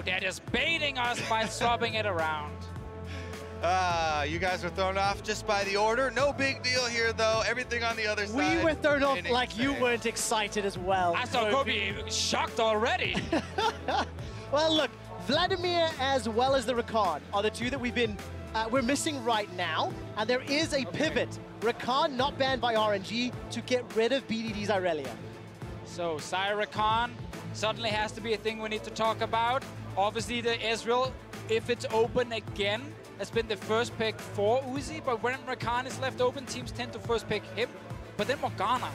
They're just baiting us by swapping it around. You guys were thrown off just by the order. No big deal here, though. Everything on the other side. We were thrown off like you weren't excited as well. I saw Kobe shocked already. Well, look, Vladimir as well as the Rakan are the two that we're missing right now, and there is a pivot. Rakan not banned by RNG to get rid of BDD's Irelia. So Sire Rakan suddenly has to be a thing we need to talk about. Obviously, the Ezreal, if it's open again, has been the first pick for Uzi, but when Rakan is left open, teams tend to first pick him. But then Morgana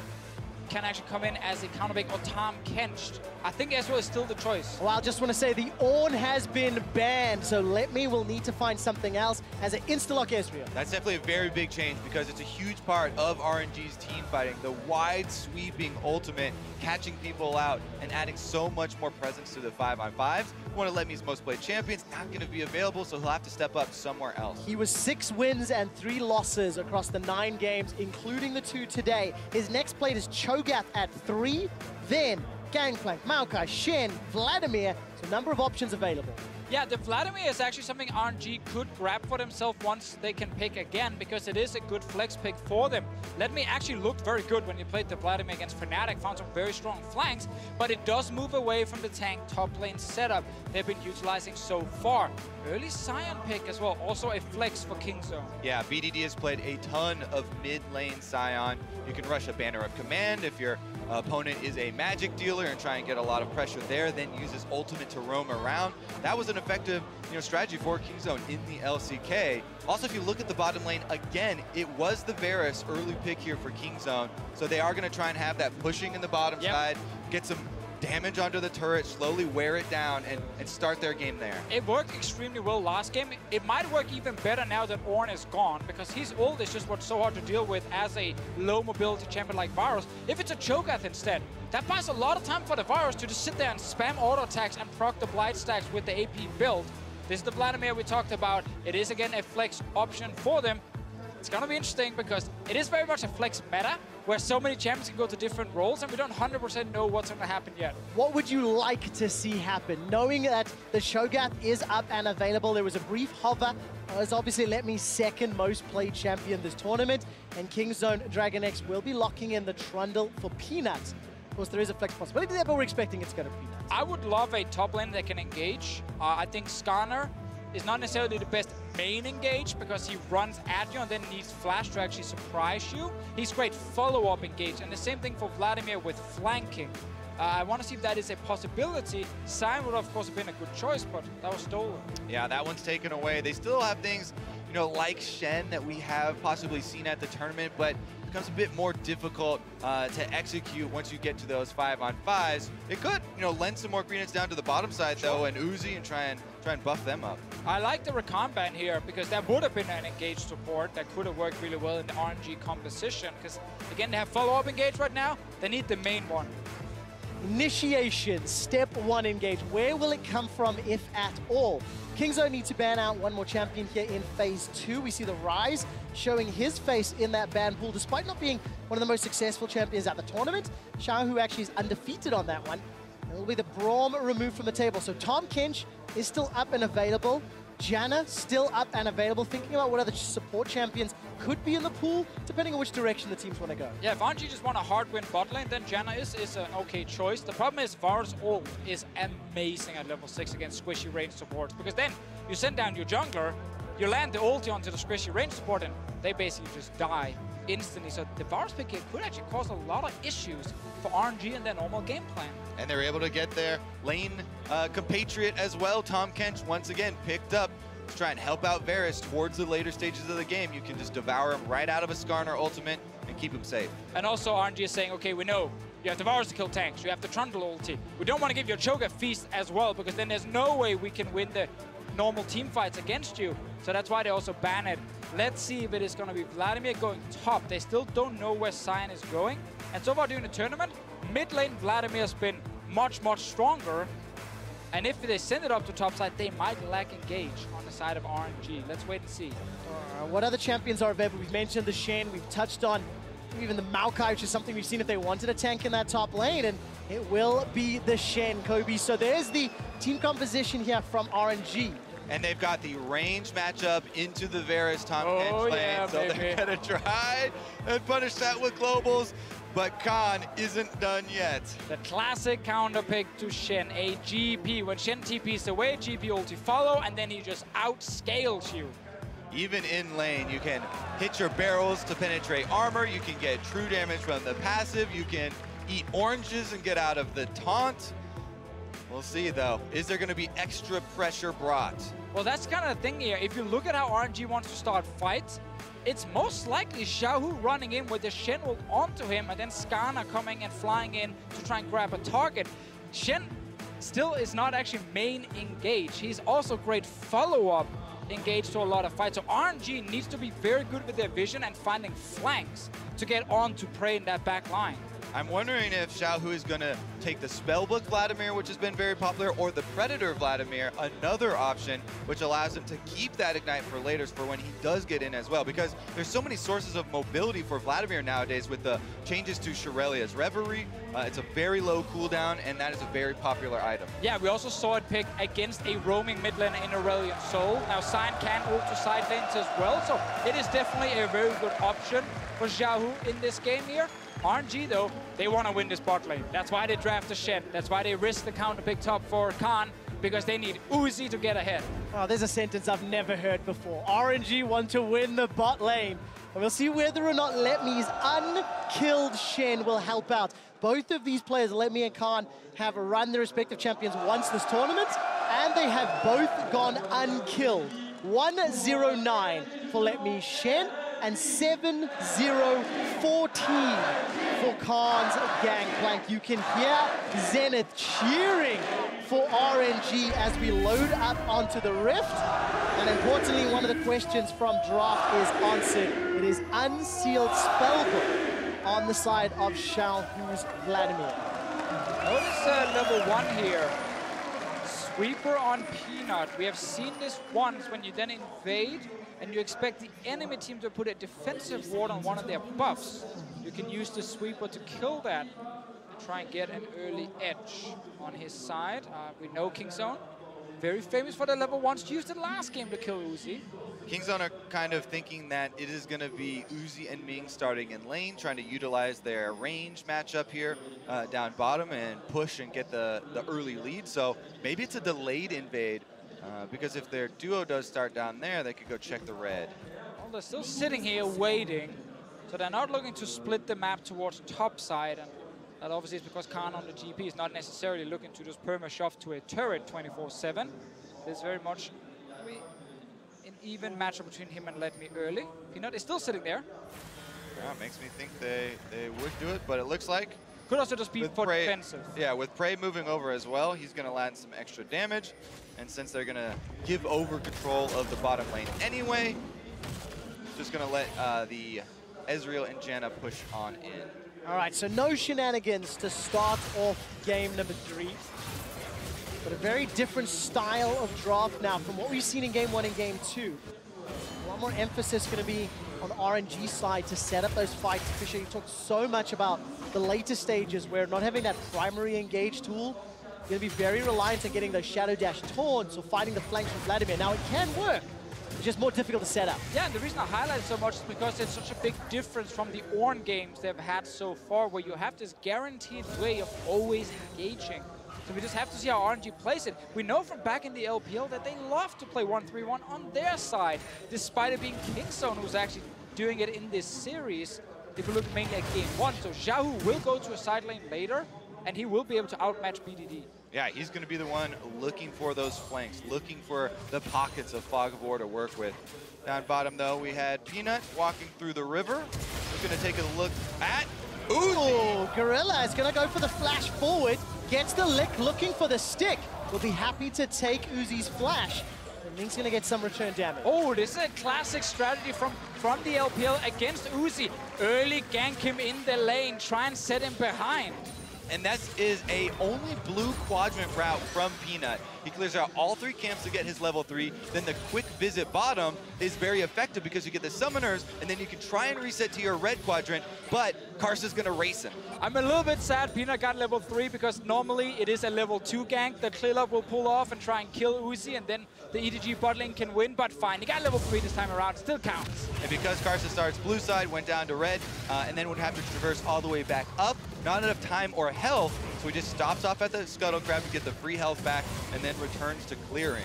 can actually come in as a counterpick, or Tahm Kench. I think Ezreal is still the choice. Well, I just want to say the Ornn has been banned, so LetME will need to find something else as an insta-lock Ezreal. That's definitely a very big change because it's a huge part of RNG's team fighting. The wide sweeping ultimate, catching people out and adding so much more presence to the 5-on-5s. One of LetME's most played champions, not going to be available, so he'll have to step up somewhere else. He was 6 wins and 3 losses across the 9 games, including the 2 today. His next plate is Cho'Gath at 3, then Gangplank, Maokai, Shen, Vladimir, so a number of options available. Yeah, the Vladimir is actually something RNG could grab for themselves once they can pick again, because it is a good flex pick for them. LetME actually looked very good when you played the Vladimir against Fnatic, found some very strong flanks, but it does move away from the tank top lane setup they've been utilizing so far. Early Sion pick as well, also a flex for Kingzone. Yeah, BDD has played a ton of mid-lane Sion. You can rush a Banner of Command if your opponent is a magic dealer and try and get a lot of pressure there, then use his ultimate to roam around. That was an effective strategy for Kingzone in the LCK. Also, if you look at the bottom lane, again, it was the Varus early pick here for Kingzone, so they are going to try and have that pushing in the bottom side, get some damage onto the turret, slowly wear it down, and start their game there. It worked extremely well last game. It might work even better now that Ornn is gone, because his ult is just what's so hard to deal with as a low mobility champion like Varus. If it's a Cho'Gath instead, that buys a lot of time for the Varus to just sit there and spam auto attacks and proc the Blight stacks with the AP build. This is the Vladimir we talked about. It is again a flex option for them. It's going to be interesting because it is very much a flex meta where so many champions can go to different roles and we don't 100% know what's going to happen yet. What would you like to see happen? Knowing that the Cho'Gath is up and available, there was a brief hover. It's obviously LetME's second most played champion this tournament, and Kingzone DragonX will be locking in the Trundle for Peanuts. Of course, there is a flex possibility there, but we're expecting it's going to be Peanuts. I would love a top lane that can engage. I think Skarner is not necessarily the best main engage because he runs at you and then needs flash to actually surprise you. He's great follow-up engage, and the same thing for Vladimir with flanking. I want to see if that is a possibility. Sion would of course have been a good choice, but that was stolen. Yeah, that one's taken away. They still have things, like Shen that we have possibly seen at the tournament, but it becomes a bit more difficult to execute once you get to those 5-on-5s. It could, lend some more greenness down to the bottom side though, and Uzi, and try and buff them up. I like the Rakan ban here because that would have been an engaged support that could have worked really well in the RNG composition, because again, they have follow-up engage right now. They need the main one. Initiation, step 1 engage. Where will it come from, if at all? Kingzone needs to ban out one more champion here in phase 2. We see the Rise showing his face in that ban pool, despite not being one of the most successful champions at the tournament. XiaoHu actually is undefeated on that one. It will be the Braum removed from the table. So Tahm Kench is still up and available. Janna still up and available. Thinking about what other support champions could be in the pool, depending on which direction the teams want to go. Yeah, if RNG just want a hard win bot lane, then Janna is an okay choice. The problem is Varus' ult is amazing at level 6 against squishy range supports, because then you send down your jungler, you land the ulti onto the squishy range support, and they basically just die instantly. So the Varus pick here could actually cause a lot of issues for RNG and their normal game plan. And they're able to get their lane compatriot as well. Tahm Kench once again picked up to try and help out Varus towards the later stages of the game. You can just devour him right out of a Skarner ultimate and keep him safe. And also RNG is saying, okay, we know you have the Varus to kill tanks, you have the Trundle ulti. We don't want to give you a Cho'Gath feast as well, because then there's no way we can win the normal team fights against you. So that's why they also ban it. Let's see if it is going to be Vladimir going top. They still don't know where Sion is going. And so far during the tournament, mid lane Vladimir has been much, much stronger. And if they send it up to top side, they might lack engage on the side of RNG. Let's wait and see. What other champions are available? We've mentioned the Shen, we've touched on even the Maokai, which is something we've seen if they wanted a tank in that top lane. And It will be the Shen, Kobe. So there's the team composition here from RNG. And they've got the range matchup into the Varus Tahm Kench lane. Yeah, so they're gonna try and punish that with globals, but Khan isn't done yet. The classic counter pick to Shen, a GP. When Shen TPs away, GP ulti follow, and then he just outscales you. Even in lane, you can hit your barrels to penetrate armor, you can get true damage from the passive, you can eat oranges and get out of the taunt. We'll see though, is there gonna be extra pressure brought? Well, that's kind of the thing here. If you look at how RNG wants to start fights, it's most likely XiaoHu running in with the Shen ult onto him and then Skarner coming and flying in to try and grab a target. Shen still is not actually main engaged. He's also great follow-up engaged to a lot of fights. So RNG needs to be very good with their vision and finding flanks to get on to prey in that back line. I'm wondering if XiaoHu is going to take the Spellbook Vladimir, which has been very popular, or the Predator Vladimir, another option, which allows him to keep that Ignite for later for when he does get in as well. Because there's so many sources of mobility for Vladimir nowadays with the changes to Shirelia's Reverie. It's a very low cooldown, and that is a very popular item. Yeah, we also saw it picked against a roaming mid lane in Aurelion Soul. Now, Sion can ult to side lanes as well, so it is definitely a very good option for XiaoHu in this game here. RNG, though, they want to win this bot lane. That's why they draft the Shen. That's why they risk the counter pick top for Khan, because they need Uzi to get ahead. Oh, there's a sentence I've never heard before. RNG want to win the bot lane. And we'll see whether or not LetMe's unkilled Shen will help out. Both of these players, LetMe and Khan, have run their respective champions once this tournament, and they have both gone unkilled. 1-0-9 for LetMe's Shen, and 7-0-14 for Khan's Gangplank. You can hear Zenith cheering for RNG as we load up onto the Rift. And importantly, one of the questions from Draft is answered. It is unsealed spellbook on the side of XiaoHu's Vladimir. Notice level 1 here. Sweeper on Peanut. We have seen this once when you then invade and you expect the enemy team to put a defensive ward on one of their buffs. You can use the Sweeper to kill that and try and get an early edge on his side. We know Kingzone, very famous for the level 1s, used it last game to kill Uzi. Kingzone are kind of thinking that it is going to be Uzi and Ming starting in lane, trying to utilize their range matchup here down bottom and push and get the early lead. So maybe it's a delayed invade. Because if their duo does start down there, they could go check the red. Well, they're still sitting here waiting. So they're not looking to split the map towards top side. And that obviously is because Khan on the GP is not necessarily looking to just perma-shove to a turret 24/7. There's very much an even matchup between him and LetMe early. Peanut is still sitting there. Yeah, makes me think they would do it, but it looks like could also just be for defensive. Yeah, with Prey moving over as well, he's going to land some extra damage. And since they're going to give over control of the bottom lane anyway, just going to let the Ezreal and Janna push on in. All right, so no shenanigans to start off game number 3. But a very different style of draft now from what we've seen in game 1 and game 2. A lot more emphasis going to be on RNG side to set up those fights. Fisher, you talked so much about the later stages where not having that primary engage tool, you're going to be very reliant on getting those Shadow Dash taunts or fighting the flanks from Vladimir. Now, it can work. It's just more difficult to set up. Yeah, and the reason I highlight it so much is because it's such a big difference from the Ornn games they've had so far, where you have this guaranteed way of always engaging. So we just have to see how RNG plays it. We know from back in the LPL that they love to play 1-3-1 on their side, despite it being Kingzone who's actually doing it in this series. If you look mainly at game 1, so XiaoHu will go to a side lane later, and he will be able to outmatch BDD. Yeah, he's going to be the one looking for those flanks, looking for the pockets of Fog of War to work with. Down bottom, though, we had Peanut walking through the river. We're going to take a look at Uzi. Oh, Gorilla is going to go for the flash forward. Gets the lick, looking for the stick. Will be happy to take Uzi's flash. And Ming's going to get some return damage. Oh, this is a classic strategy from the LPL against Uzi. Early gank him in the lane, try and set him behind. and that is a only blue quadrant route from Peanut. He clears out all 3 camps to get his level 3. Then the quick visit bottom is very effective because you get the summoners, and then you can try and reset to your red quadrant, but Karsa's gonna race him. I'm a little bit sad Peanut got level 3 because normally it is a level 2 gank that Clearlove will pull off and try and kill Uzi, and then the EDG bot lane can win, but fine. He got level 3 this time around, still counts. And because Karsa starts blue side, went down to red, and then would have to traverse all the way back up, not enough time or health, so he just stops off at the Scuttle Crab to get the free health back, and then returns to clearing.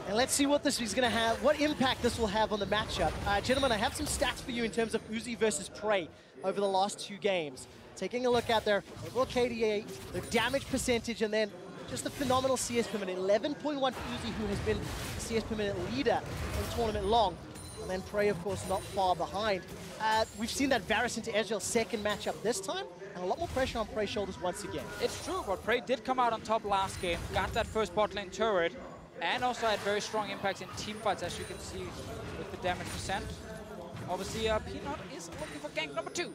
And let's see what this is going to have, what impact this will have on the matchup. Gentlemen, I have some stats for you in terms of Uzi versus Prey over the last 2 games. Taking a look at their overall KDA, their damage percentage, and then just a phenomenal CS per minute. 11.1 for Uzi, who has been the CS per minute leader in tournament long. And then Prey, of course, not far behind. We've seen that Varus into Ezreal second matchup this time, and a lot more pressure on Prey's shoulders once again. It's true, but Prey did come out on top last game, got that first bot lane turret, and also had very strong impacts in teamfights, as you can see with the damage percent. Obviously, Peanut is looking for gank number 2.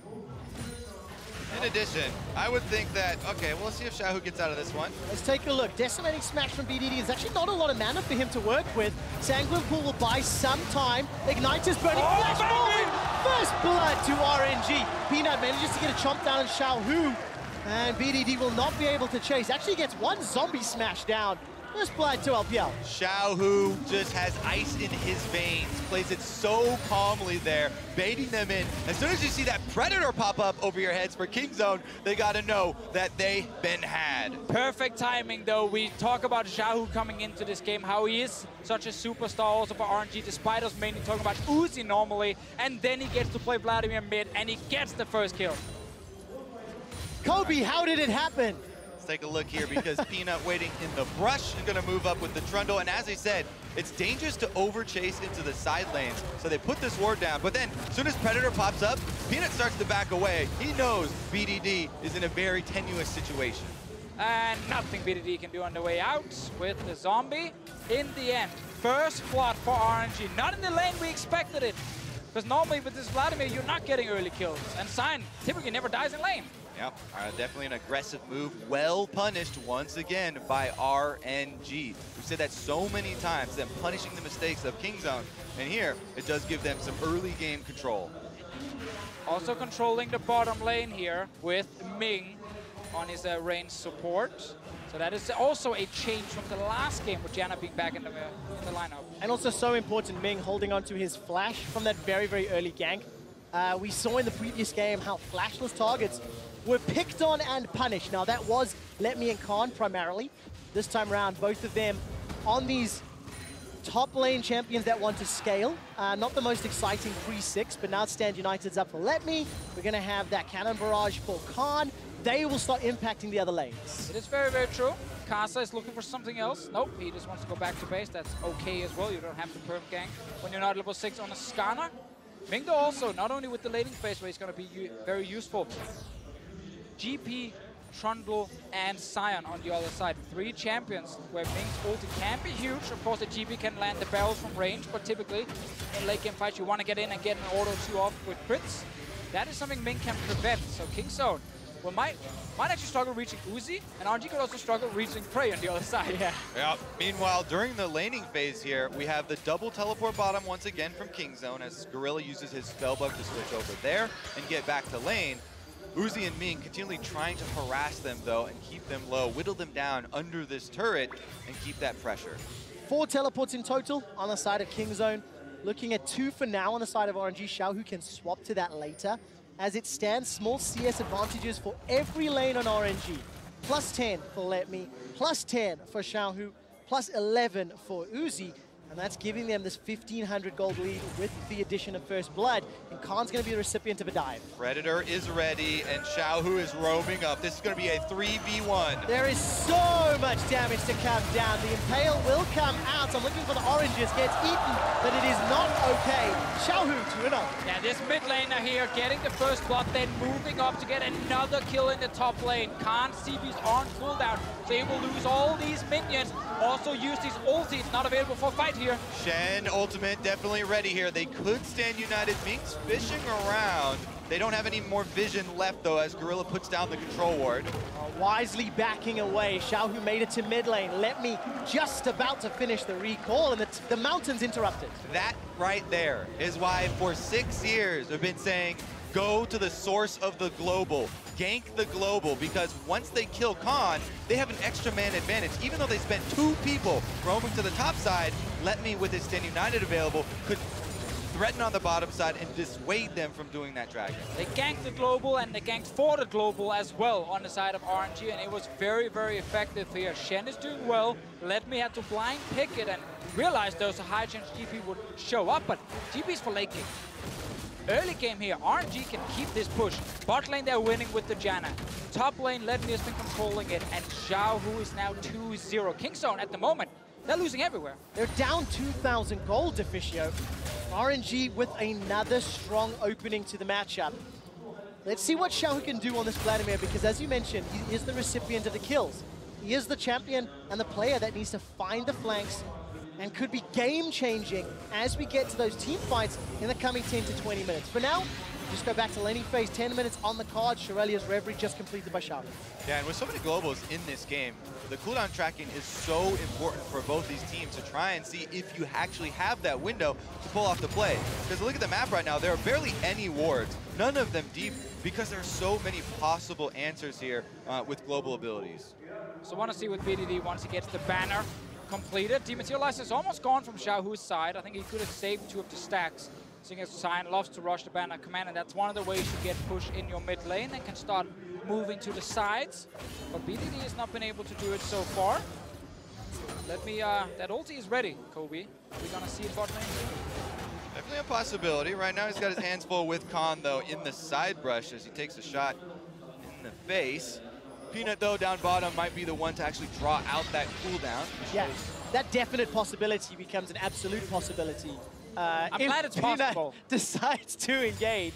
In addition, I would think that, okay, well, let's see if XiaoHu gets out of this one. Let's take a look. Decimating Smash from BDD. There's actually not a lot of mana for him to work with. Sanguine Pool will buy some time. Ignite is burning. Flash forward. First blood to RNG. Peanut manages to get a chomp down on XiaoHu. And BDD will not be able to chase. Actually gets 1 zombie smash down. First blood to LPL. XiaoHu just has ice in his veins, plays it so calmly there, baiting them in. As soon as you see that Predator pop up over your heads for Kingzone, they gotta know that they've been had. Perfect timing, though. We talk about XiaoHu coming into this game, how he is such a superstar also for RNG, despite us mainly talking about Uzi normally, and then he gets to play Vladimir mid, and he gets the first kill. Kobe, how did it happen? Take a look here because Peanut waiting in the brush is going to move up with the Trundle. And as I said, it's dangerous to over chase into the side lanes. So they put this ward down. But then as soon as Predator pops up, Peanut starts to back away. He knows BDD is in a very tenuous situation. And nothing BDD can do on the way out with the zombie. In the end, first blood for RNG. Not in the lane we expected it. Because normally with this Vladimir, you're not getting early kills. And Sion typically never dies in lane. Yep, definitely an aggressive move. Well punished once again by RNG. We've said that so many times, them punishing the mistakes of Kingzone. And here, it does give them some early game control. Also controlling the bottom lane here with Ming on his range support. So that is also a change from the last game with Janna being back in the lineup. And also so important, Ming holding on to his flash from that very, very early gank. We saw in the previous game how flashless targets were picked on and punished. Now that was LetME and Khan primarily. This time around, both of them on these top lane champions that want to scale. Not the most exciting pre-6, but now Stand United's up for LetME. We're gonna have that cannon barrage for Khan. They will start impacting the other lanes. It is very, very true. Karsa is looking for something else. Nope, he just wants to go back to base. That's okay as well. You don't have to perp gank when you're not level 6 on a Skarner. Ming though also, not only with the laning phase where he's gonna be very useful. GP, Trundle, and Sion on the other side. 3 champions where Ming's ulti can be huge. Of course, the GP can land the barrels from range, but typically in late game fights, you want to get in and get an auto 2 off with crits. That is something Ming can prevent. So Kingzone might actually struggle reaching Uzi, and RNG could also struggle reaching Prey on the other side. Yeah. Meanwhile, during the laning phase here, we have the double teleport bottom once again from Kingzone as Gorilla uses his spellbook to switch over there and get back to lane. Uzi and Ming continually trying to harass them, though, and keep them low, whittle them down under this turret, and keep that pressure. 4 teleports in total on the side of Kingzone. Looking at 2 for now on the side of RNG. XiaoHu can swap to that later. As it stands, small CS advantages for every lane on RNG. Plus 10 for LetME, plus 10 for XiaoHu, plus 11 for Uzi. And that's giving them this 1,500 gold lead with the addition of First Blood. And Khan's going to be the recipient of a dive. Predator is ready, and XiaoHu is roaming up. This is going to be a 3v1. There is so much damage to come down. The Impale will come out. I'm looking for the oranges. Gets eaten, but it is not okay. XiaoHu 2-0. Yeah, this mid laner here getting the first blood, then moving up to get another kill in the top lane. Khan's CB's on cooldown, so he will lose all these minions. Also use these ultis, not available for fight here. Shen ultimate definitely ready here. They could stand united. Ming's fishing around. They don't have any more vision left, though, as Gorilla puts down the control ward. Wisely backing away. XiaoHu made it to mid lane. LetME just about to finish the recall, and the mountain's interrupted. That right there is why for 6 years we've been saying, go to the source of the global. Gank the global, because once they kill Khan, they have an extra man advantage. Even though they spent 2 people roaming to the top side, LetME with his Stand United available could threaten on the bottom side and dissuade them from doing that dragon. They ganked the global and they ganked for the global as well on the side of RNG, and it was very, very effective here. Shen is doing well. LetME had to blind pick it and realized there was a high chance GP would show up, but GP's for late game. Early game here, RNG can keep this push. Bot lane, they're winning with the Janna. Top lane, LetME has been controlling it, and XiaoHu is now 2-0. Kingzone, at the moment, they're losing everywhere. They're down 2,000 gold, Deficio. RNG with another strong opening to the matchup. Let's see what XiaoHu can do on this Vladimir, because as you mentioned, he is the recipient of the kills. He is the champion and the player that needs to find the flanks and could be game-changing as we get to those team fights in the coming 10 to 20 minutes. For now, just go back to laning phase, 10 minutes on the card. Shirelia's Reverie just completed by XiaoHu. Yeah, and with so many globals in this game, the cooldown tracking is so important for both these teams to try and see if you actually have that window to pull off the play. Because look at the map right now, there are barely any wards, none of them deep, because there are so many possible answers here with global abilities. So want to see what BDD once he gets the banner completed. Dematerialize is almost gone from XiaoHu's side. I think he could have saved 2 of the stacks. Seeing as Sion loves to rush the banner command, and that's one of the ways you get push in your mid lane and can start moving to the sides. But BDD has not been able to do it so far. LetME, that ulti is ready, Kobe. We're gonna see it bot lane soon. Definitely a possibility. Right now he's got his hands full with Khan, though, in the side brush as he takes a shot in the face. Peanut, though, down bottom might be the one to actually draw out that cooldown. Yeah, that definite possibility becomes an absolute possibility. I'm glad it's possible. Peanut decides to engage.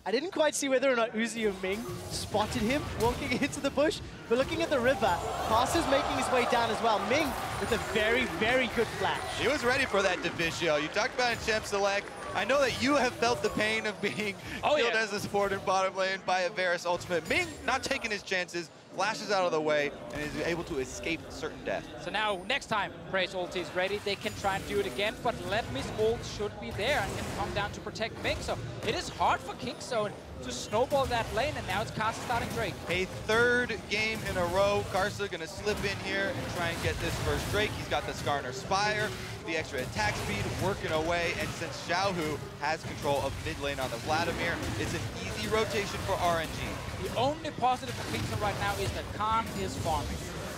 I didn't quite see whether or not Uzi or Ming spotted him walking into the bush, but looking at the river, Karsa's making his way down as well. Ming with a very, very good flash. He was ready for that Deficio. You talked about in Champ Select. I know that you have felt the pain of being killed as a support in bottom lane by a Varus ultimate. Ming not taking his chances, flashes out of the way, and is able to escape certain death. So now, next time Prey's ulti is ready, they can try and do it again, but LetME's ult should be there and can come down to protect Ming. So it is hard for Kingzone to snowball that lane, and now it's Karsa starting Drake. A 3rd game in a row. Karsa gonna slip in here and try and get this first Drake. He's got the Skarner Spire, the extra attack speed working away, and since XiaoHu has control of mid lane on the Vladimir, it's an easy rotation for RNG. The only positive for Kingzone right now is that Khan is farming.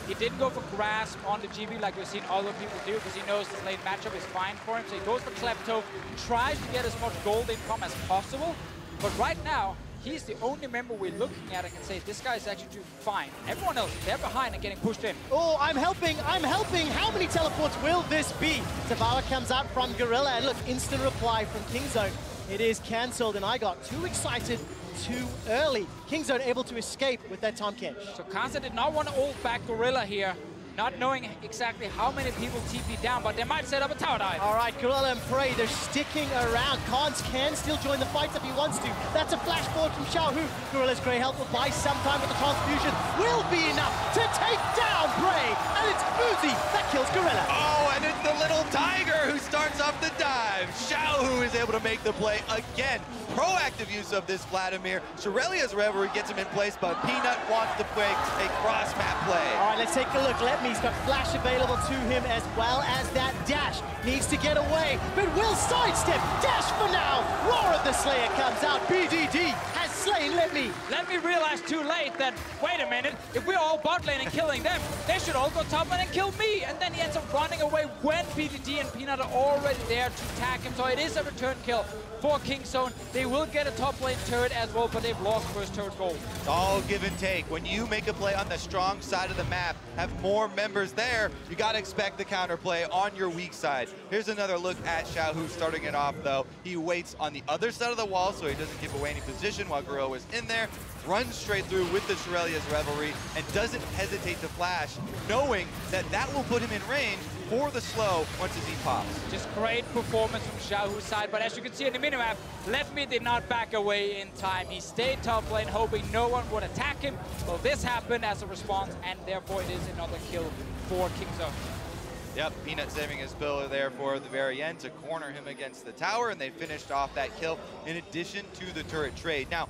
He didn't go for grasp on the GB like we've seen other people do, because he knows this late matchup is fine for him. So he goes for Klepto, tries to get as much gold income as possible. But right now, he's the only member we're looking at and can say this guy's actually doing fine. Everyone else, they're behind and getting pushed in. Oh, I'm helping, I'm helping. How many teleports will this be? Zavala comes out from Gorilla, and look, instant reply from Kingzone. It is cancelled, and I got too excited too early. Kingzone able to escape with that Tahm Kench. So Karsa did not want to ult back Gorilla here, not knowing exactly how many people TP down, but they might set up a tower dive. All right, Gorilla and Prey, they're sticking around. Khans can still join the fight if he wants to. That's a flash forward from XiaoHu. Gorilla's Grey Health will buy some time, but the transfusion will be enough to take down Prey. And it's Uzi that kills Gorilla. Oh, and it's the little tiger who starts off the dive. XiaoHu is able to make the play again. Proactive use of this Vladimir. Shirelia's Reverie gets him in place, but Peanut wants to play a cross-map play. All right, let's take a look. LetME's got flash available to him, as well as that dash. Needs to get away, but will sidestep. Dash for now. Roar of the Slayer comes out. BDD has slain LetME. LetME realized too late that, wait a minute, if we're all bot lane and killing them, they should all go top lane and kill me. And then he ends up running away when BDD and Peanut are already there to attack him. So it is a return kill for Kingzone. They will get a top lane turret as well, but they've lost first turret gold. All give and take. When you make a play on the strong side of the map, have more members there, you gotta expect the counterplay on your weak side. Here's another look at XiaoHu starting it off, though. He waits on the other side of the wall so he doesn't give away any position while Gorilla was in there, runs straight through with the Shirelia's Revelry, and doesn't hesitate to flash, knowing that that will put him in range for the slow once his E pops. Just great performance from XiaoHu's side, but as you can see in the minimap, LetME did not back away in time. He stayed top lane, hoping no one would attack him. Well, this happened as a response, and therefore it is another kill for Kingzone. Yep, Peanut saving his pillar there for the very end to corner him against the tower, and they finished off that kill in addition to the turret trade. Now,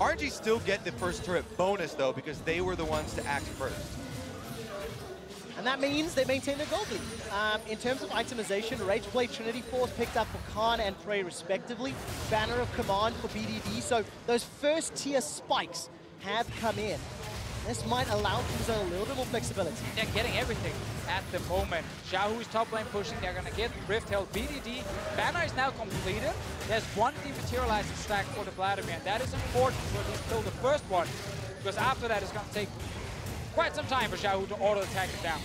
RNG still get the first turret bonus, though, because they were the ones to act first. And that means they maintain their gold lead. In terms of itemization, Rageblade Trinity Force picked up for Khan and Prey respectively. Banner of Command for BDD. So those first tier spikes have come in. This might allow Kingzone a little bit more flexibility. They're getting everything at the moment. XiaoHu is top lane pushing. They're going to get Rift Held. BDD. Banner is now completed. There's one dematerializer stack for the Vladimir. And that is important to at least kill the first one. Because after that, it's going to take quite some time for XiaoHu to auto-attack it down.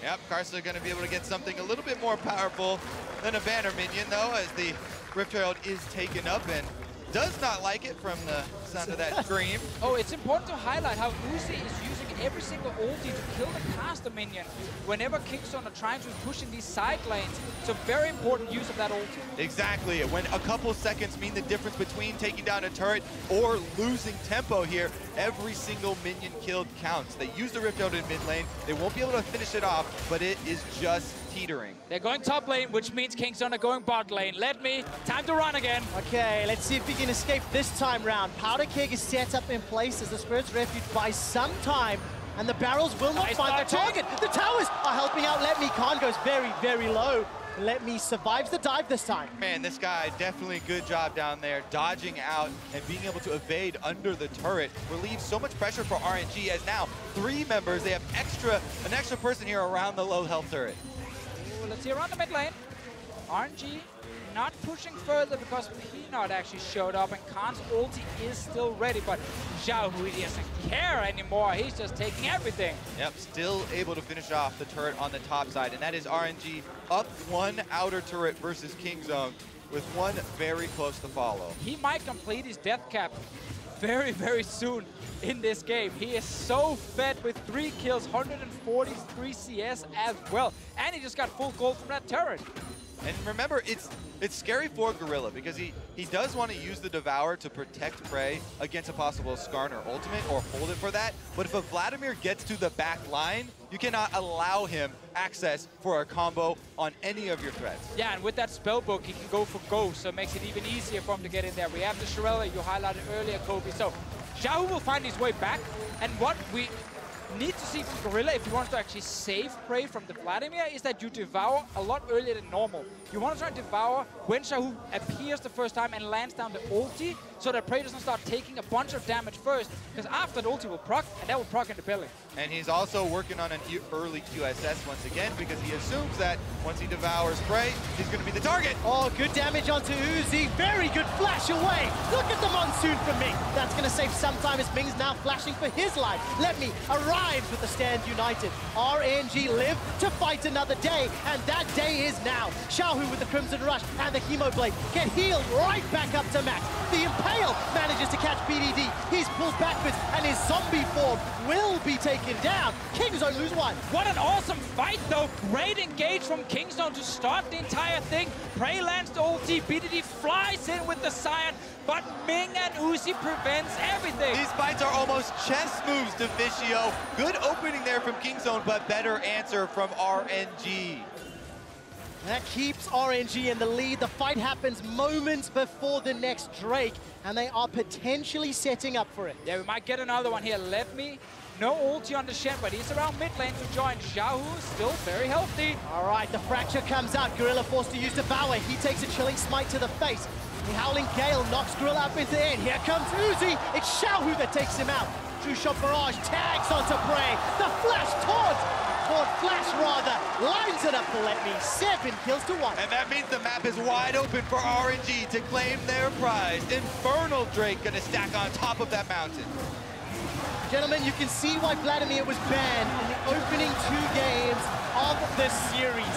Yep, Karsa going to be able to get something a little bit more powerful than a banner minion, though, as the Rift Herald is taken up and does not like it from the sound of that scream. Oh, it's important to highlight how Uzi is using every single ulti to kill the caster minion whenever Kingzone are trying to push in these side lanes. It's a very important use of that ulti. Exactly. When a couple seconds mean the difference between taking down a turret or losing tempo here, every single minion killed counts. They use the Rift Herald in mid lane. They won't be able to finish it off, but it is just teetering. They're going top lane, which means Kingzone are going bot lane. LetME, time to run again. Okay, let's see if we can escape this time round. Powder Keg is set up in place as the Spirit's Refuge buys some time, and the barrels will not find their target. The towers are helping out LetME. Khan goes very, very low. LetME survives the dive this time. Man, this guy, definitely good job down there, dodging out and being able to evade under the turret relieves so much pressure for RNG, as now 3 members, they have an extra person here around the low health turret. Ooh, let's see around the mid lane. RNG not pushing further because Peanut actually showed up and Khan's ulti is still ready, but XiaoHu doesn't care anymore. He's just taking everything. Yep, still able to finish off the turret on the top side, and that is RNG up 1 outer turret versus Kingzone with 1 very close to follow. He might complete his death cap very, very soon in this game. He is so fed with 3 kills, 143 CS as well, and he just got full gold from that turret. And remember, it's scary for Gorilla because he does want to use the Devour to protect Prey against a possible Skarner ultimate or hold it for that. But if a Vladimir gets to the back line, you cannot allow him access for a combo on any of your threats. Yeah, and with that spellbook, he can go for Ghost, so it makes it even easier for him to get in there. We have the Shirella you highlighted earlier, Kobe. So XiaoHu will find his way back, and what we need to see from Gorilla if you want to actually save Prey from the Vladimir is that you devour a lot earlier than normal. You want to try and devour when XiaoHu appears the first time and lands down the ulti so that Prey doesn't start taking a bunch of damage first, because after the ulti will proc, and that will proc in the belly. And he's also working on an early QSS once again because he assumes that once he devours Prey, he's going to be the target. Oh, good damage onto Uzi. Very good flash away. Look at the Monsoon from Ming. That's going to save some time as Ming's now flashing for his life. LetME arrives with the stand united. RNG live to fight another day, and that day is now. XiaoHu with the Crimson Rush and the Hemoblade get healed right back up to max. The Impale manages to catch BDD. He's pulled backwards, and his zombie form will be taken down. Kingzone lose 1. What an awesome fight, though. Great engage from Kingzone to start the entire thing. Prey lands the ulti. BDD flies in with the Sion, but Ming and Uzi prevents everything. These fights are almost chess moves, Deficio. Good opening there from Kingzone, but better answer from RNG. That keeps RNG in the lead. The fight happens moments before the next Drake, and they are potentially setting up for it. Yeah, we might get another one here. LetME, no ulti on the Shen, but he's around mid lane to join. XiaoHu still very healthy. All right, the fracture comes out. Gorilla forced to use Devour. He takes a chilling smite to the face. The Howling Gale knocks Gorilla up into the air. Here comes Uzi. It's XiaoHu that takes him out. True Shot Barrage tags onto Prey. The flash Flash rather, lines it up for LetME. 7 kills to 1. And that means the map is wide open for RNG to claim their prize. Infernal Drake gonna stack on top of that mountain. Gentlemen, you can see why Vladimir was banned in the opening 2 games of the series.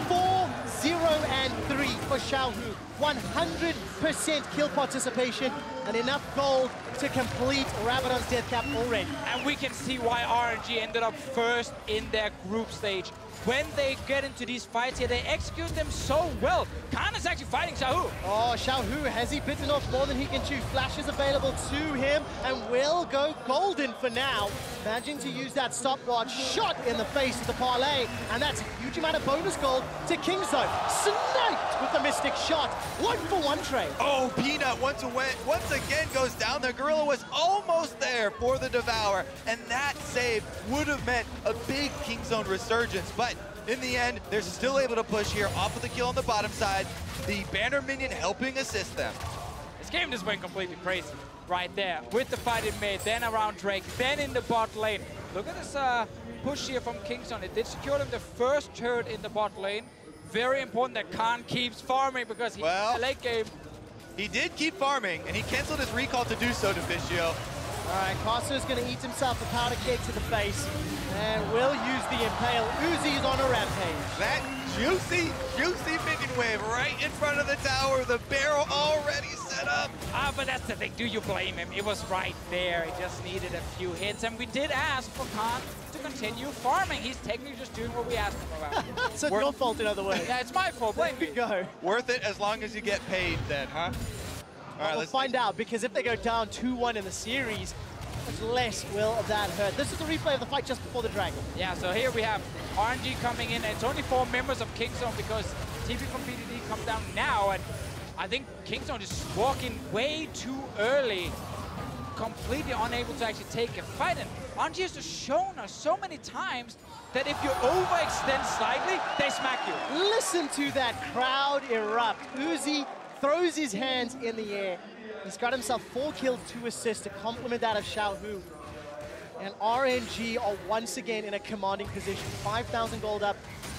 4-0-3 for XiaoHu. 100% kill participation, and enough gold to complete Rabadon's death cap already. And we can see why RNG ended up first in their group stage. When they get into these fights here, they execute them so well. Karsa's actually fighting XiaoHu. Oh, XiaoHu, has he bitten off more than he can chew? Flash is available to him and will go golden for now. Managing to use that stopwatch shot in the face of the parlay, and that's a huge amount of bonus gold to Kingzone. Sniped with the Mystic shot. 1-for-1 trade. Oh, Peanut once again goes down. The Gorilla was almost there for the Devour, and that save would have meant a big Kingzone resurgence. But in the end, they're still able to push here off of the kill on the bottom side. The banner minion helping assist them. This game just went completely crazy right there with the fight in mid, then around Drake, then in the bot lane. Look at this push here from Kingzone. It did secure them the first turret in the bot lane. Very important that Khan keeps farming because he's a late game. He did keep farming, and he canceled his recall to do so, Deficio. All right, Karsa is going to eat himself a powder cake to the face and will use the Impale. Uzi is on a rampage. That juicy minion wave right in front of the tower. The barrel already set up. But that's the thing. Do you blame him? It was right there. He just needed a few hits. And we did ask for Khan to continue farming. He's technically just doing what we asked him about. So your fault in other ways. Yeah, it's my fault. Blame me. Go. Worth it as long as you get paid then, huh? All right, we'll find out, because if they go down 2-1 in the series, much less will that hurt. This is the replay of the fight just before the Dragon. Yeah, so here we have RNG coming in, and it's only 4 members of Kingzone because TP from PDD comes down now, and I think Kingzone is walking way too early, completely unable to actually take a fight. And RNG has just shown us so many times that if you overextend slightly, they smack you. Listen to that crowd erupt. Uzi throws his hands in the air. He's got himself 4 kills, 2 assists to complement that of XiaoHu. And RNG are once again in a commanding position. 5,000 gold up.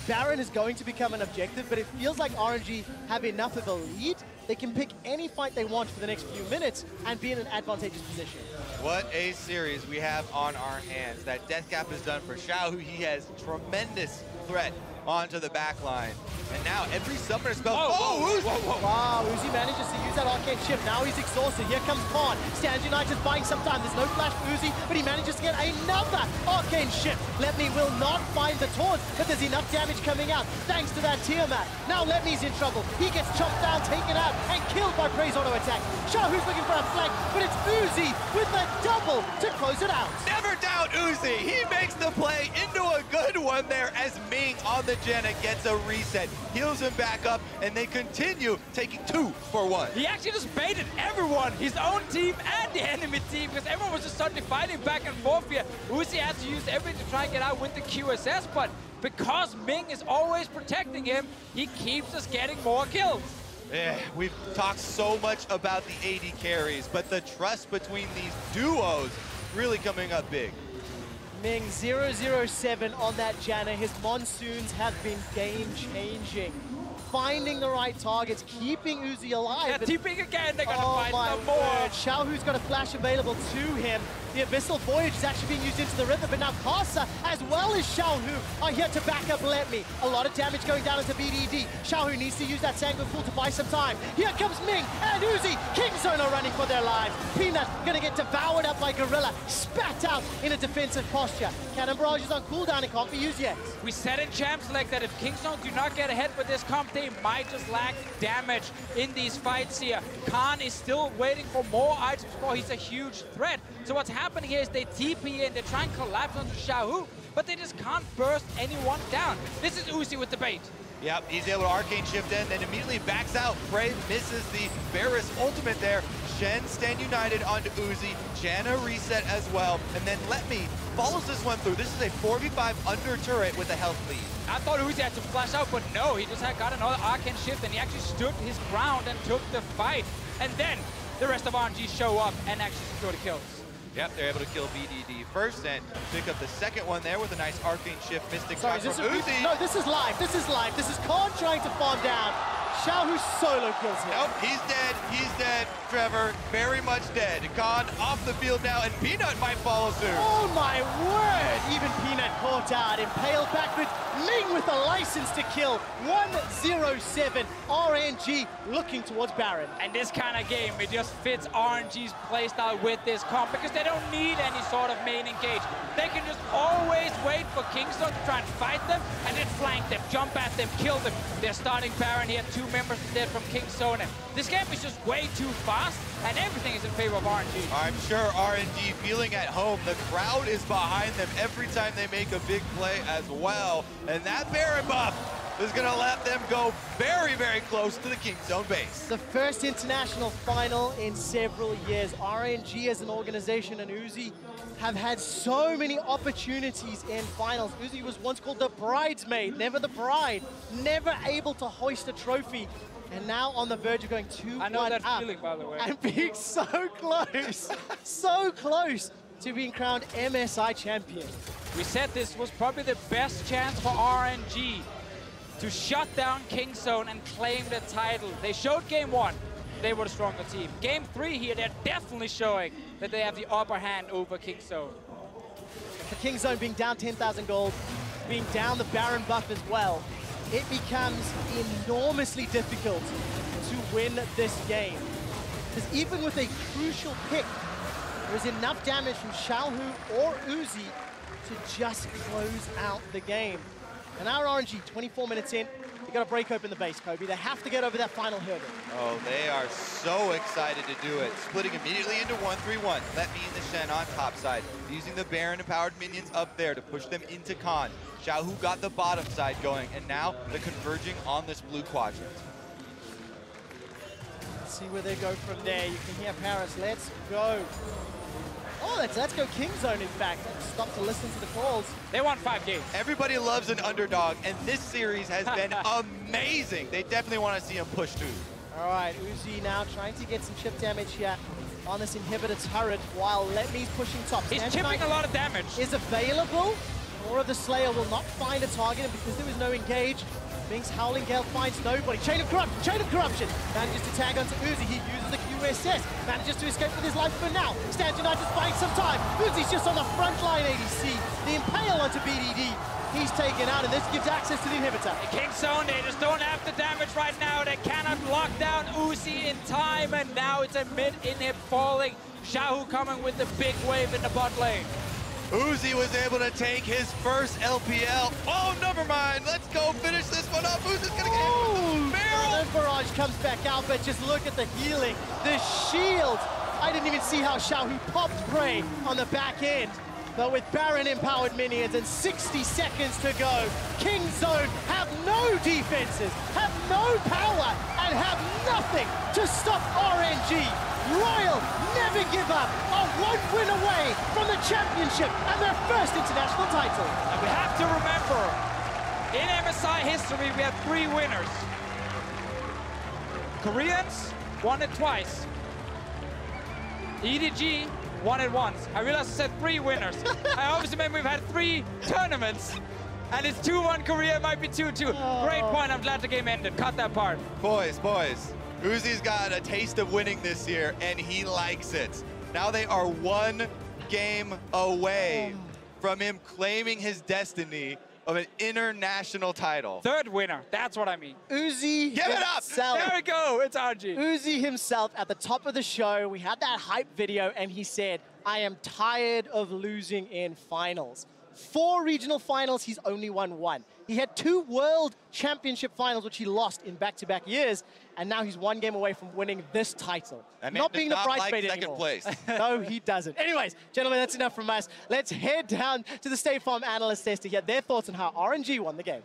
Baron is going to become an objective, but it feels like RNG have enough of a lead. They can pick any fight they want for the next few minutes and be in an advantageous position. What a series we have on our hands. That death cap is done for XiaoHu. He has tremendous threat onto the back line. And now every summoner spell. Wow, Uzi manages to use that arcane shift. Now he's exhausted. Here comes Khan. Stands United buying some time. There's no flash for Uzi, but he manages to get another arcane shift. LetME will not find the taunt, but there's enough damage coming out thanks to that Tiamat. Now LetME's in trouble. He gets chopped down, taken out, and killed by Prey's auto attack. XiaoHu's looking for a flank, but it's Uzi with the double to close it out. Never doubt Uzi. He makes the play into a good one there as Ming on the Janna gets a reset. Heals him back up, and they continue taking 2 for 1. He actually just baited everyone, his own team and the enemy team, because everyone was just suddenly fighting back and forth here. Uzi has to use everything to try and get out with the QSS, but because Ming is always protecting him, he keeps us getting more kills. Yeah, we've talked so much about the AD carries, but the trust between these duos really coming up big. Ming 007 on that Janna. His monsoons have been game-changing. Finding the right targets, keeping Uzi alive. Yeah, TPing again, they're gonna find some more. XiaoHu's got a flash available to him. The Abyssal Voyage is actually being used into the river, but now Karsa, as well as XiaoHu, are here to back up LetME. A lot of damage going down into BDD. XiaoHu needs to use that Sanguine Pool to buy some time. Here comes Ming and Uzi. Kingzone are running for their lives. Peanut gonna get devoured up by Gorilla, spat out in a defensive posture. Cannon Barrage is on cooldown, it can't be used yet. We said in Champ Select that if Kingzone do not get ahead with this comp, they might just lack damage in these fights here. Khan is still waiting for more items before he's a huge threat. So what's happening here is they TP in, they try and collapse onto XiaoHu, but they just can't burst anyone down. This is Uzi with the bait. Yep, he's able to arcane shift in, then immediately backs out. Prey misses the Varus ultimate there. Shen stand united onto Uzi. Janna reset as well, and then LetME follows this one through. This is a 4v5 under turret with a health lead. I thought Uzi had to flash out, but no, he just got another arcane shift, and he actually stood his ground and took the fight. And then the rest of RNG show up and actually secure the kills. Yep, they're able to kill BDD first and pick up the second one there with a nice arcane shift mystic shot from Uzi. No, this is live. This is live. This is Khan trying to farm down. XiaoHu solo kills him. Nope, he's dead. He's dead. Trevor, very much dead. Khan off the field now, and Peanut might follow soon. Oh my word! Even Peanut caught out. Impaled backwards. Ming with a license to kill. 1-0-7. RNG looking towards Baron. And this kind of game, it just fits RNG's playstyle with this comp because they don't need any sort of main engage. They can just always wait for Kingzone to try and fight them and then flank them, jump at them, kill them. They're starting Baron here, 2 members dead from Kingzone. And this game is just way too fast and everything is in favor of RNG. I'm sure RNG feeling at home. The crowd is behind them every time they make a big play as well. And that Baron buff is going to let them go very, very close to the Kingzone base. The first international final in several years. RNG as an organization and Uzi have had so many opportunities in finals. Uzi was once called the bridesmaid, never the bride, never able to hoist a trophy. And now on the verge of going 2-1 I know that up feeling, by the way. and being so close, so close to being crowned MSI champion. We said this was probably the best chance for RNG to shut down Kingzone and claim the title. They showed game 1, they were the stronger team. Game 3 here, they're definitely showing that they have the upper hand over Kingzone. For Kingzone being down 10,000 gold, being down the Baron buff as well, it becomes enormously difficult to win this game. Because even with a crucial pick, there is enough damage from XiaoHu or Uzi to just close out the game. And our RNG, 24 minutes in, they got to break open the base, Kobe. They have to get over that final hurdle. Oh, they are so excited to do it. Splitting immediately into 1-3-1. LetME and the Shen on top side. Using the Baron-empowered minions up there to push them into Khan. XiaoHu got the bottom side going, and now they're converging on this blue quadrant. Let's see where they go from there. You can hear Paris, let's go. Oh, let's go Kingzone, in fact. Stop to listen to the calls. They won 5 games. Everybody loves an underdog, and this series has been amazing. They definitely want to see him push through. All right, Uzi now trying to get some chip damage here on this inhibitor turret while LetMe's pushing top. He's chipping a lot of damage. Is available. Or the Slayer will not find a target, and because there was no engage, Ming's Howling Gale finds nobody. Chain of Corruption! Manages to tag onto Uzi. He uses the QSS. Manages to escape with his life for now. Stands United buying some time. Uzi's just on the front line, ADC. The Impale onto BDD. He's taken out, and this gives access to the inhibitor. Kingzone, they just don't have the damage right now. They cannot lock down Uzi in time, and now it's a mid-inhib falling. XiaoHu coming with the big wave in the bot lane. Uzi was able to take his first LPL. Oh, never mind. Let's go finish this one up. Uzi's gonna get hit with the barrel. And Barrage comes back out, but just look at the healing. The shield. I didn't even see how XiaoHu popped prey on the back end. But with Baron-empowered minions and 60 seconds to go, Kingzone have no defenses, have no power, and have nothing to stop RNG. Royal never give up, are 1 win away from the championship and their first international title. And we have to remember, in MSI history, we have 3 winners. Koreans won it twice. EDG won it once. I realized I said 3 winners. I obviously meant we've had 3 tournaments. And it's 2-1 Korea, it might be 2-2. Oh. Great point, I'm glad the game ended. Cut that part. Boys. Uzi's got a taste of winning this year, and he likes it. Now they are 1 game away from him claiming his destiny of an international title. 3rd winner, that's what I mean. Uzi Give it up! himself. There we go, it's RG. Uzi himself at the top of the show, we had that hype video, and he said, I am tired of losing in finals. 4 regional finals, he's only won 1. He had 2 World Championship finals, which he lost in back-to-back years, and now he's 1 game away from winning this title. Not being the bridesmaid anymore. Place. No, he doesn't. Anyways, gentlemen, that's enough from us. Let's head down to the State Farm analyst desk to get their thoughts on how RNG won the game.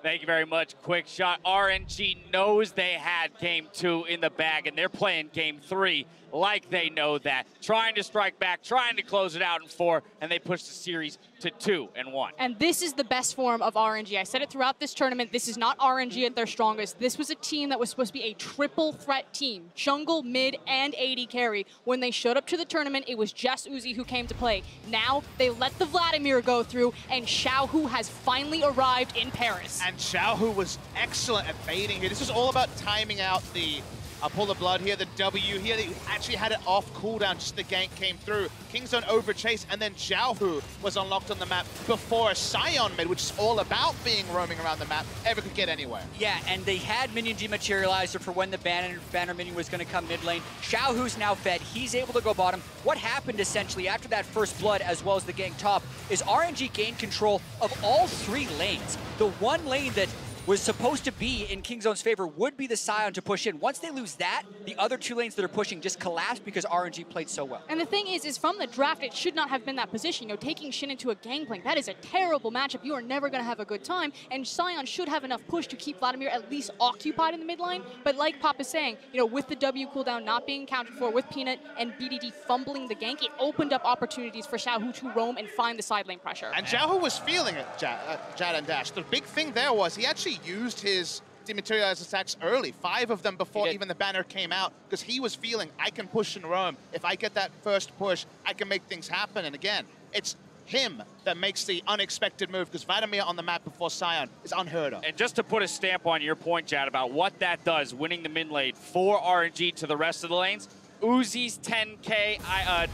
Thank you very much, QuickShot. RNG knows they had game 2 in the bag, and they're playing game 3 like they know that. Trying to strike back, trying to close it out in 4, and they push the series to 2-1. And this is the best form of RNG. I said it throughout this tournament. This is not RNG at their strongest. This was a team that was supposed to be a triple threat team. Jungle, mid, and AD carry. When they showed up to the tournament, it was just Uzi who came to play. Now, they let the Vladimir go through, and XiaoHu has finally arrived in Paris. And XiaoHu was excellent at baiting here. This is all about timing out the I'll pull the blood here, the W here. They actually had it off cooldown, just the gank came through. Kingzone over chase, and then XiaoHu was unlocked on the map before a Sion mid, which is all about being roaming around the map, ever could get anywhere. Yeah, and they had minion dematerializer for when the banner minion was going to come mid lane. XiaoHu's now fed. He's able to go bottom. What happened essentially after that first blood, as well as the gank top, is RNG gained control of all 3 lanes. The one lane that was supposed to be in Kingzone's favor would be the Sion to push in. Once they lose that, the other 2 lanes that are pushing just collapse because RNG played so well. And the thing is from the draft, it should not have been that position. You know, taking Shen into a Gangplank, that is a terrible matchup. You are never going to have a good time. And Sion should have enough push to keep Vladimir at least occupied in the mid lane. But like Pop is saying, you know, with the W cooldown not being accounted for, with Peanut and BDD fumbling the gank, it opened up opportunities for XiaoHu to roam and find the side lane pressure. And XiaoHu was feeling it, Jad and Dash. The big thing there was he actually used his dematerialized attacks early, 5 of them before even the banner came out, because he was feeling, I can push and roam. If I get that first push, I can make things happen. And again, it's him that makes the unexpected move, because Vladimir on the map before Sion is unheard of. And just to put a stamp on your point, Jad, about what that does, winning the mid lane for RNG to the rest of the lanes, Uzi's 10K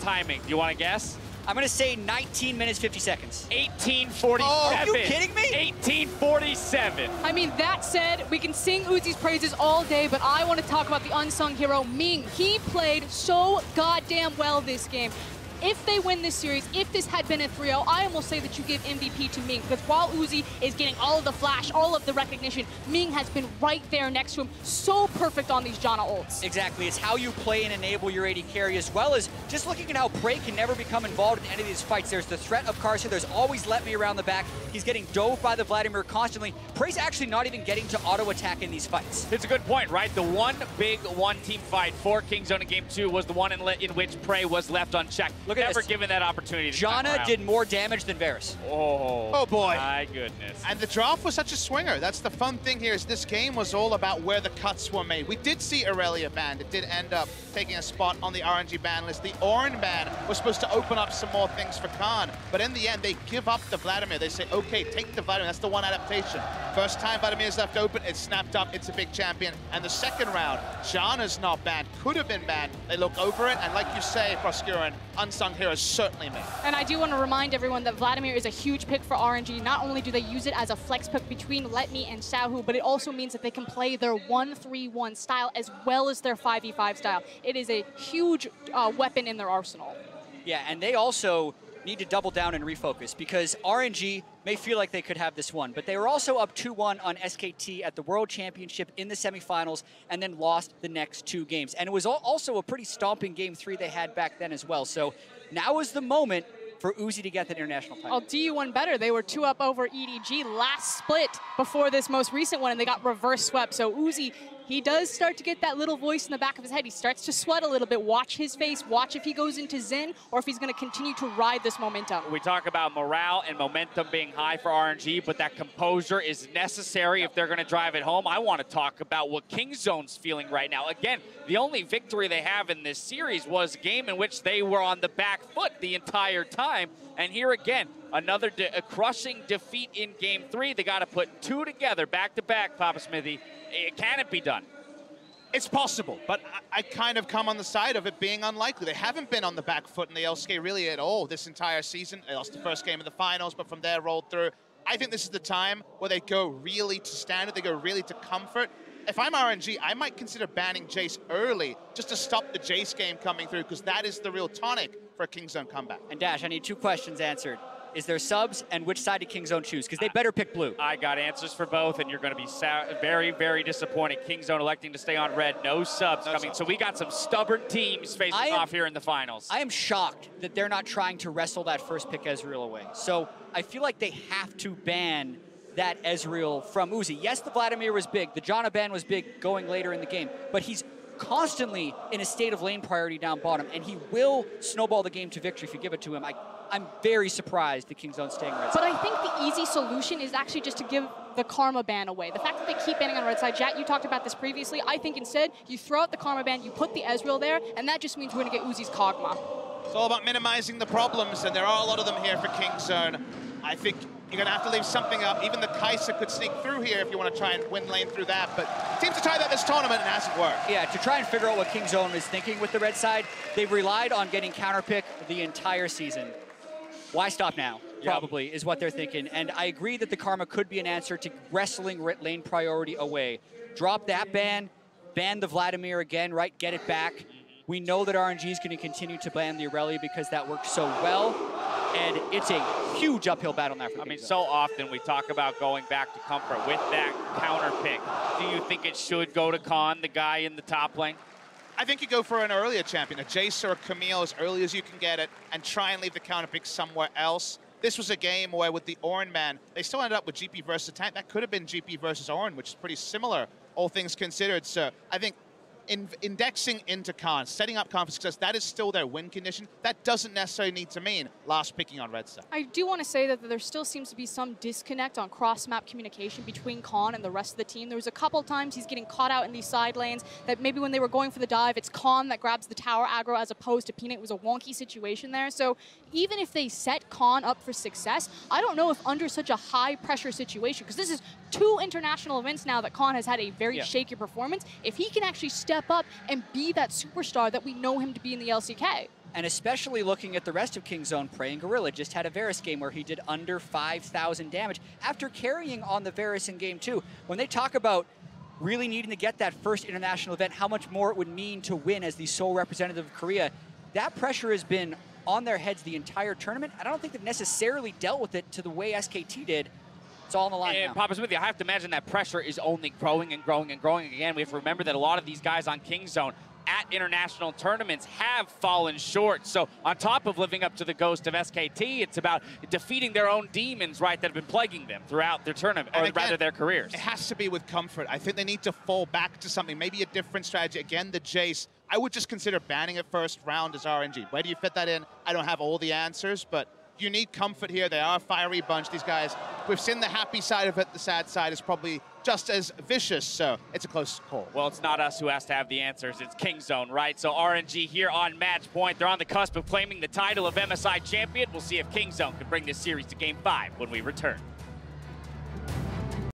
timing. Do you want to guess? I'm going to say 19 minutes, 50 seconds. 18:47. Oh, are you kidding me? 18:47. I mean, that said, we can sing Uzi's praises all day, but I want to talk about the unsung hero, Ming. He played so goddamn well this game. If they win this series, if this had been a 3-0, I almost say that you give MVP to Ming, because while Uzi is getting all of the flash, all of the recognition, Ming has been right there next to him, so perfect on these Janna ults. Exactly, it's how you play and enable your AD carry, as well as just looking at how Prey can never become involved in any of these fights. There's the threat of Karsa, there's always LetME around the back, he's getting dove by the Vladimir constantly. Prey's actually not even getting to auto-attack in these fights. It's a good point, right? The one big one-team fight for Kingzone in Game 2 was the one in which Prey was left unchecked. Look at Never this. given that opportunity. Janna did more damage than Varus. Oh boy. My goodness. And the draft was such a swinger. That's the fun thing here, is this game was all about where the cuts were made. We did see Aurelia banned. It did end up taking a spot on the RNG ban list. The Orin ban was supposed to open up some more things for Khan, but in the end, they give up the Vladimir. They say, okay, take the Vladimir. That's the one adaptation. First time Vladimir's left open, it's snapped up, it's a big champion. And the second round, Janna's not banned, could have been banned. They look over it, and like you say, Proscurin, unsung heroes certainly made. And I do want to remind everyone that Vladimir is a huge pick for RNG. Not only do they use it as a flex pick between LetME and XiaoHu, but it also means that they can play their 1-3-1 style as well as their 5v5 style. It is a huge weapon in their arsenal. Yeah, and they also need to double down and refocus, because RNG may feel like they could have this one, but they were also up 2-1 on SKT at the World Championship in the semifinals, and then lost the next 2 games. And it was also a pretty stomping Game 3 they had back then as well. So now is the moment for Uzi to get that international title. I'll do you one better. They were 2-up over EDG last split before this most recent one, and they got reverse swept. So Uzi, he does start to get that little voice in the back of his head. He starts to sweat a little bit. Watch his face. Watch if he goes into Zen or if he's going to continue to ride this momentum. We talk about morale and momentum being high for RNG, but that composure is necessary if they're going to drive it home. I want to talk about what Kingzone's feeling right now. Again, the only victory they have in this series was a game in which they were on the back foot the entire time. And here again, another crushing defeat in Game 3. They got to put 2 together, back-to-back, Papa Smithy. Can it be done? It's possible, but I kind of come on the side of it being unlikely. They haven't been on the back foot in the LCK really at all this entire season. They lost the first game of the finals, but from there rolled through. I think this is the time where they go really to standard, they go really to comfort. If I'm RNG, I might consider banning Jace early just to stop the Jace game coming through, because that is the real tonic for a Kingzone comeback. And Dash, I need 2 questions answered. Is there subs, and which side did Kingzone choose? Because they better pick blue. I got answers for both, and you're going to be very, very disappointed. Kingzone electing to stay on red. No subs coming. So we got some stubborn teams facing off here in the finals. I am shocked that they're not trying to wrestle that first pick Ezreal away. So I feel like they have to ban that Ezreal from Uzi. Yes, the Vladimir was big. The Janna ban was big going later in the game. But he's constantly in a state of lane priority down bottom, and he will snowball the game to victory if you give it to him. I'm very surprised that Kingzone's staying red side. But I think the easy solution is actually just to give the Karma ban away. The fact that they keep banning on red side, Jat, you talked about this previously. I think instead, you throw out the Karma ban, you put the Ezreal there, and that just means we're going to get Uzi's Kog'Maw. It's all about minimizing the problems, and there are a lot of them here for Kingzone. I think you're going to have to leave something up. Even the Karsa could sneak through here if you want to try and win lane through that. But teams have tried that this tournament and it hasn't worked. Yeah, to try and figure out what Kingzone is thinking with the red side, they've relied on getting counterpick the entire season. Why stop now? Probably is what they're thinking. And I agree that the Karma could be an answer to wrestling lane priority away. Drop that ban the Vladimir again, right? Get it back. We know that RNG is going to continue to ban the Aurelia because that works so well. And it's a huge uphill battle now for I mean, so often we talk about going back to comfort with that counter pick. Do you think it should go to Khan, the guy in the top lane? I think you go for an earlier champion, a Jace or a Camille as early as you can get it, and try and leave the counter pick somewhere else. This was a game where with the Orin ban, they still ended up with GP versus tank. That could have been GP versus Orin, which is pretty similar, all things considered. So I think indexing into Khan, setting up Khan for success, that is still their win condition. That doesn't necessarily need to mean last picking on red side. I do want to say that there still seems to be some disconnect on cross-map communication between Khan and the rest of the team. There was a couple times he's getting caught out in these side lanes that maybe when they were going for the dive, it's Khan that grabs the tower aggro as opposed to Peanut. It was a wonky situation there. So even if they set Khan up for success, I don't know if under such a high-pressure situation, because this is 2 international events now that Khan has had a very shaky performance, if he can actually step up and be that superstar that we know him to be in the LCK. And especially looking at the rest of Kingzone, Prey and Gorilla just had a Varus game where he did under 5,000 damage after carrying on the Varus in game 2. When they talk about really needing to get that first international event, how much more it would mean to win as the sole representative of Korea, that pressure has been on their heads the entire tournament. I don't think they've necessarily dealt with it to the way SKT did. It's all on the line now. Papa Smith, I have to imagine that pressure is only growing and growing and growing. Again, we have to remember that a lot of these guys on Kingzone at international tournaments have fallen short. So on top of living up to the ghost of SKT, it's about defeating their own demons, right, that have been plaguing them throughout their tournament, or rather their careers. It has to be with comfort. I think they need to fall back to something, maybe a different strategy. Again, the Jace, I would just consider banning it first round as RNG. Where do you fit that in? I don't have all the answers, but you need comfort here. They are a fiery bunch, these guys. We've seen the happy side of it. The sad side is probably just as vicious, so it's a close call. Well, it's not us who has to have the answers. It's Kingzone, right? So RNG here on match point. They're on the cusp of claiming the title of MSI champion. We'll see if Kingzone can bring this series to Game 5 when we return.